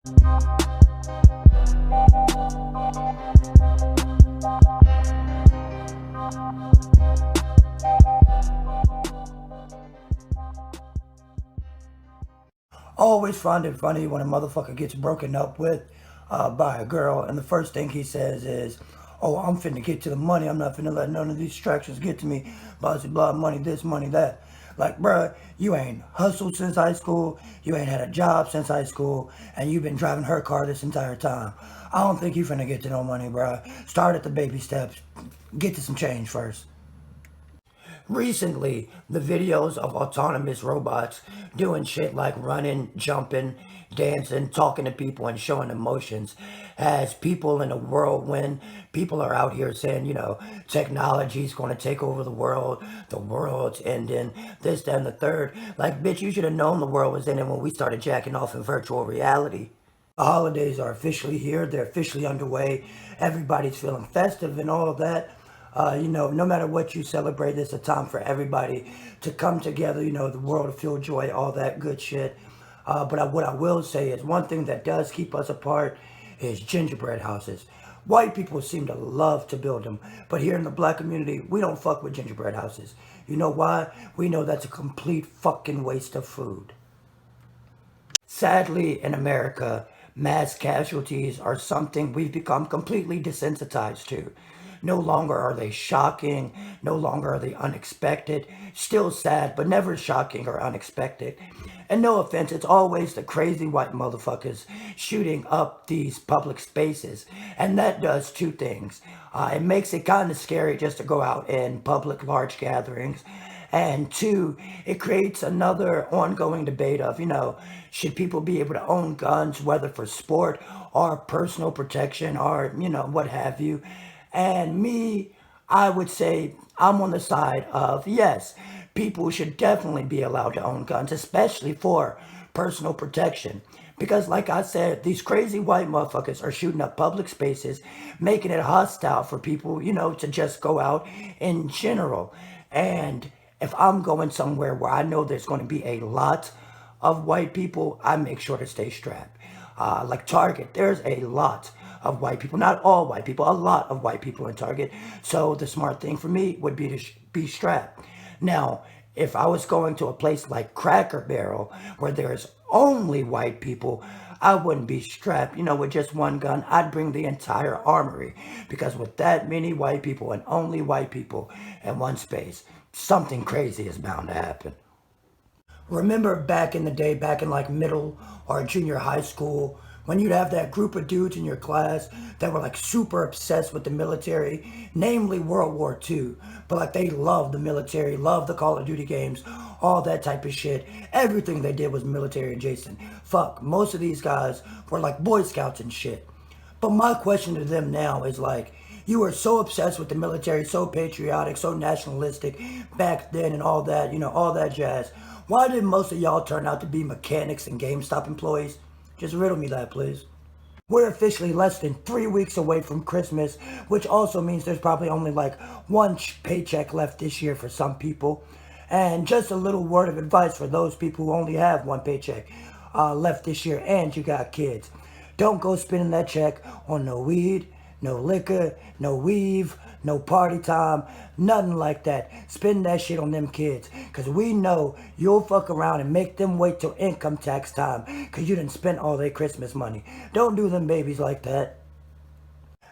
Always find it funny when a motherfucker gets broken up with by a girl, and the first thing he says is, "Oh, I'm finna get to the money. I'm not finna let none of these distractions get to me. Blah, blah, blah, money this, money that." Like, bruh, you ain't hustled since high school. You ain't had a job since high school, and you've been driving her car this entire time. I don't think you finna get to no money, bruh. Start at the baby steps. Get to some change first. Recently, the videos of autonomous robots doing shit like running, jumping, dancing, talking to people, and showing emotions has people in a whirlwind. People are out here saying, technology's going to take over the world's ending, this, that, and the third. Like, bitch, you should have known the world was ending when we started jacking off in virtual reality. The holidays are officially here. They're officially underway. Everybody's feeling festive and all of that. No matter what you celebrate, it's a time for everybody to come together, the world to feel joy, all that good shit. What I will say is one thing that does keep us apart is gingerbread houses. White people seem to love to build them, but here in the black community, we don't fuck with gingerbread houses. You know why? We know that's a complete fucking waste of food. Sadly, in America, mass casualties are something we've become completely desensitized to. No longer are they shocking, no longer are they unexpected. Still sad, but never shocking or unexpected. And no offense, it's always the crazy white motherfuckers shooting up these public spaces. And that does two things. It makes it kind of scary just to go out in public large gatherings. And two, it creates another ongoing debate of, should people be able to own guns, whether for sport or personal protection or, what have you. And me, I would say I'm on the side of yes, people should definitely be allowed to own guns, especially for personal protection. Because, like I said, these crazy white motherfuckers are shooting up public spaces, making it hostile for people, to just go out in general. And if I'm going somewhere where I know there's going to be a lot of white people, I make sure to stay strapped. Like Target, there's a lot of white people, not all white people, a lot of white people in Target. So the smart thing for me would be to be strapped. Now, if I was going to a place like Cracker Barrel, where there's only white people, I wouldn't be strapped, with just one gun. I'd bring the entire armory. Because with that many white people and only white people in one space, something crazy is bound to happen. Remember back in the day, back in like middle or junior high school, when you'd have that group of dudes in your class that were like super obsessed with the military, namely World War II, but like they loved the military, loved the Call of Duty games, all that type of shit. Everything they did was military adjacent. Fuck, most of these guys were like Boy Scouts and shit. But my question to them now is like, you were so obsessed with the military, so patriotic, so nationalistic back then and all that, all that jazz. Why did most of y'all turn out to be mechanics and GameStop employees? Just riddle me that, please. We're officially less than 3 weeks away from Christmas, which also means there's probably only like one paycheck left this year for some people. And just a little word of advice for those people who only have one paycheck left this year and you got kids. Don't go spending that check on no weed, no liquor, no weave, no party time, nothing like that. Spend that shit on them kids. Because we know you'll fuck around and make them wait till income tax time because you didn't spend all their Christmas money. Don't do them babies like that.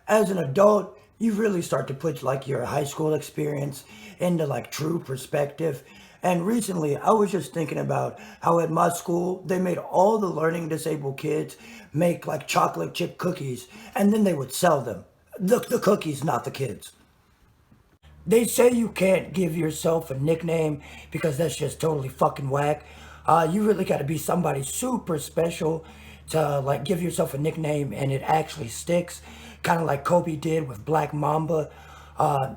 As an adult, you really start to put like your high school experience into like true perspective. And recently, I was just thinking about how at my school, they made all the learning disabled kids make like chocolate chip cookies, and then they would sell them. The cookies, not the kids. They say you can't give yourself a nickname because that's just totally fucking whack. You really got to be somebody super special to like give yourself a nickname and it actually sticks, kind of like Kobe did with Black Mamba.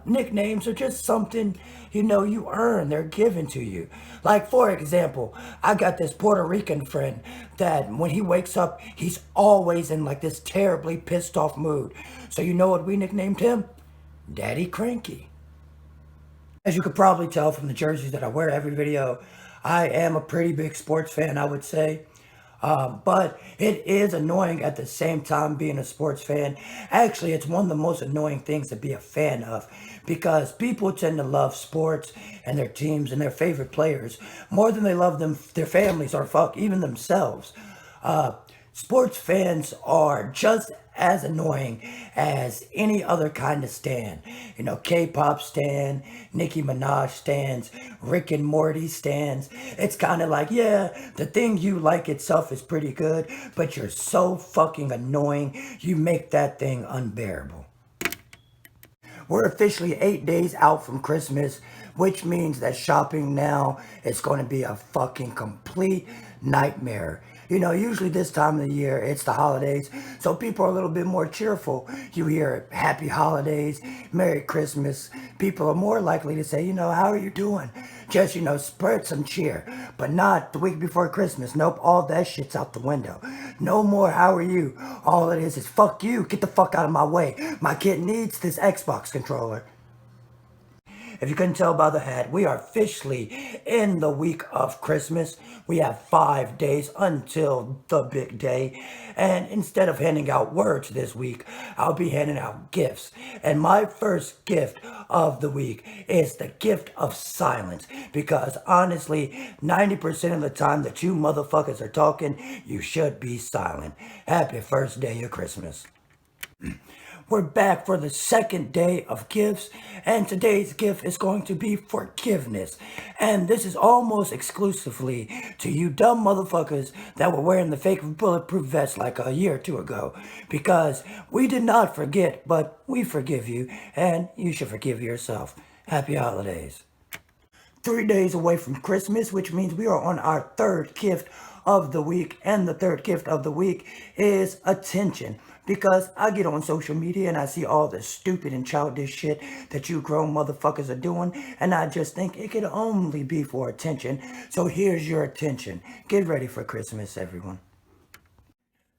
Nicknames are just something you earn. They're given to you. Like for example, I got this Puerto Rican friend that when he wakes up, he's always in like this terribly pissed off mood. So you know what we nicknamed him? Daddy Cranky. As you could probably tell from the jerseys that I wear every video, I am a pretty big sports fan, I would say. But it is annoying at the same time being a sports fan. Actually, it's one of the most annoying things to be a fan of because people tend to love sports and their teams and their favorite players more than they love their families, or fuck, even themselves. Uh, Sports fans are just as annoying as any other kind of stan. You know, K-pop stan, Nicki Minaj stans, Rick and Morty stans. It's kind of like, yeah, the thing you like itself is pretty good, but you're so fucking annoying, you make that thing unbearable. We're officially 8 days out from Christmas, which means that shopping now is going to be a fucking complete nightmare. You know, usually this time of the year, it's the holidays, so people are a little bit more cheerful. You hear happy holidays, Merry Christmas. People are more likely to say, you know, how are you doing? Just, you know, spread some cheer. But not the week before Christmas. Nope, all that shit's out the window. No more, how are you? All it is fuck you, get the fuck out of my way. My kid needs this Xbox controller. If you couldn't tell by the hat, we are officially in the week of Christmas. We have 5 days until the big day. And instead of handing out words this week, I'll be handing out gifts. And my first gift of the week is the gift of silence. Because honestly, 90% of the time that you motherfuckers are talking, you should be silent. Happy first day of Christmas. We're back for the second day of gifts, and today's gift is going to be forgiveness. And this is almost exclusively to you dumb motherfuckers that were wearing the fake bulletproof vest like a year or two ago. Because we did not forget, but we forgive you, and you should forgive yourself. Happy holidays. 3 days away from Christmas, which means we are on our third gift of the week. And the third gift of the week is attention. Because I get on social media and I see all the stupid and childish shit that you grown motherfuckers are doing. And I just think it could only be for attention. So here's your attention. Get ready for Christmas, everyone.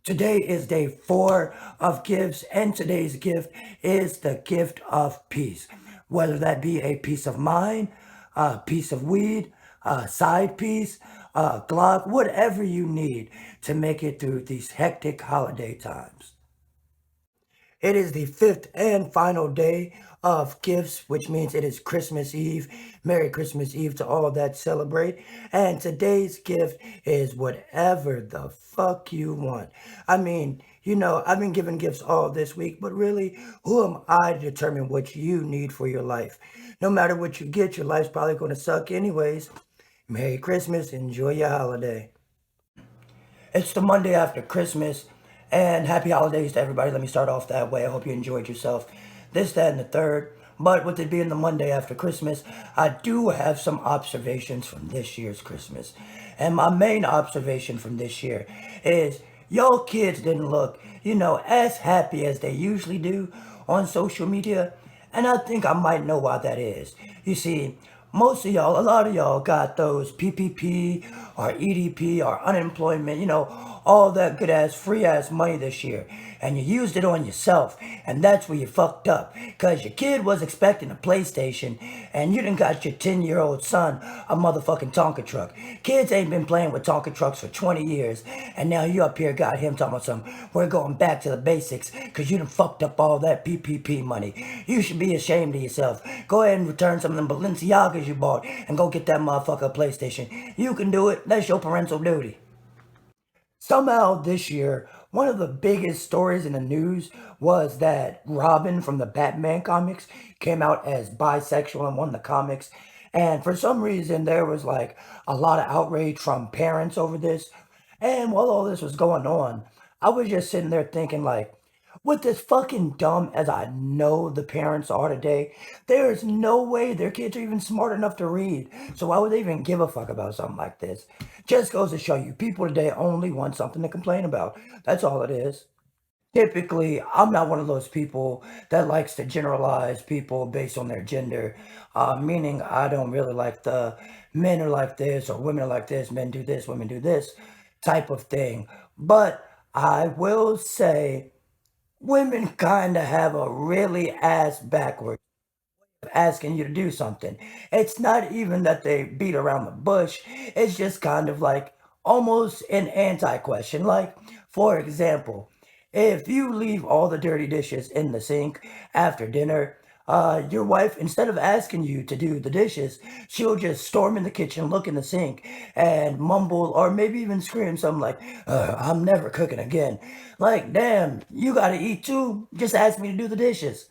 Today is day 4 of gifts, and today's gift is the gift of peace. Whether that be a piece of mind, a piece of weed, a side piece, a Glock, whatever you need to make it through these hectic holiday times. It is the fifth and final day of gifts, which means it is Christmas Eve. Merry Christmas Eve to all that celebrate. And today's gift is whatever the fuck you want. I mean, you know, I've been giving gifts all this week, but really, who am I to determine what you need for your life? No matter what you get, your life's probably going to suck anyways. Merry Christmas. Enjoy your holiday. It's the Monday after Christmas, and happy holidays to everybody. Let me start off that way. I hope you enjoyed yourself. This, that, and the third. But with it being the Monday after Christmas, I do have some observations from this year's Christmas. And my main observation from this year is y'all kids didn't look, you know, as happy as they usually do on social media. And I think I might know why that is. You see, most of y'all, a lot of y'all got those PPP or EDP or unemployment, you know, all that good ass free ass money this year. And you used it on yourself. And that's where you fucked up. Because your kid was expecting a PlayStation and you done got your 10-year-old son a motherfucking Tonka truck. Kids ain't been playing with Tonka trucks for 20 years. And now you up here got him talking about something. We're going back to the basics because you done fucked up all that PPP money. You should be ashamed of yourself. Go ahead and return some of them Balenciagas you bought and go get that motherfucker a PlayStation. You can do it. That's your parental duty. Somehow this year, one of the biggest stories in the news was that Robin from the Batman comics came out as bisexual in one of the comics. And for some reason, there was like a lot of outrage from parents over this. And while all this was going on, I was just sitting there thinking, like, with as fucking dumb as I know the parents are today, there is no way their kids are even smart enough to read. So why would they even give a fuck about something like this? Just goes to show you, people today only want something to complain about. That's all it is. Typically, I'm not one of those people that likes to generalize people based on their gender, meaning I don't really like the men are like this or women are like this, men do this, women do this type of thing. But I will say women kind of have a really ass backwards asking you to do something. It's not even that they beat around the bush. It's just kind of like, almost an anti question. Like, for example, if you leave all the dirty dishes in the sink after dinner, your wife, instead of asking you to do the dishes, she'll just storm in the kitchen, look in the sink, and mumble or maybe even scream something like, I'm never cooking again. Like, damn, you gotta eat too. Just ask me to do the dishes.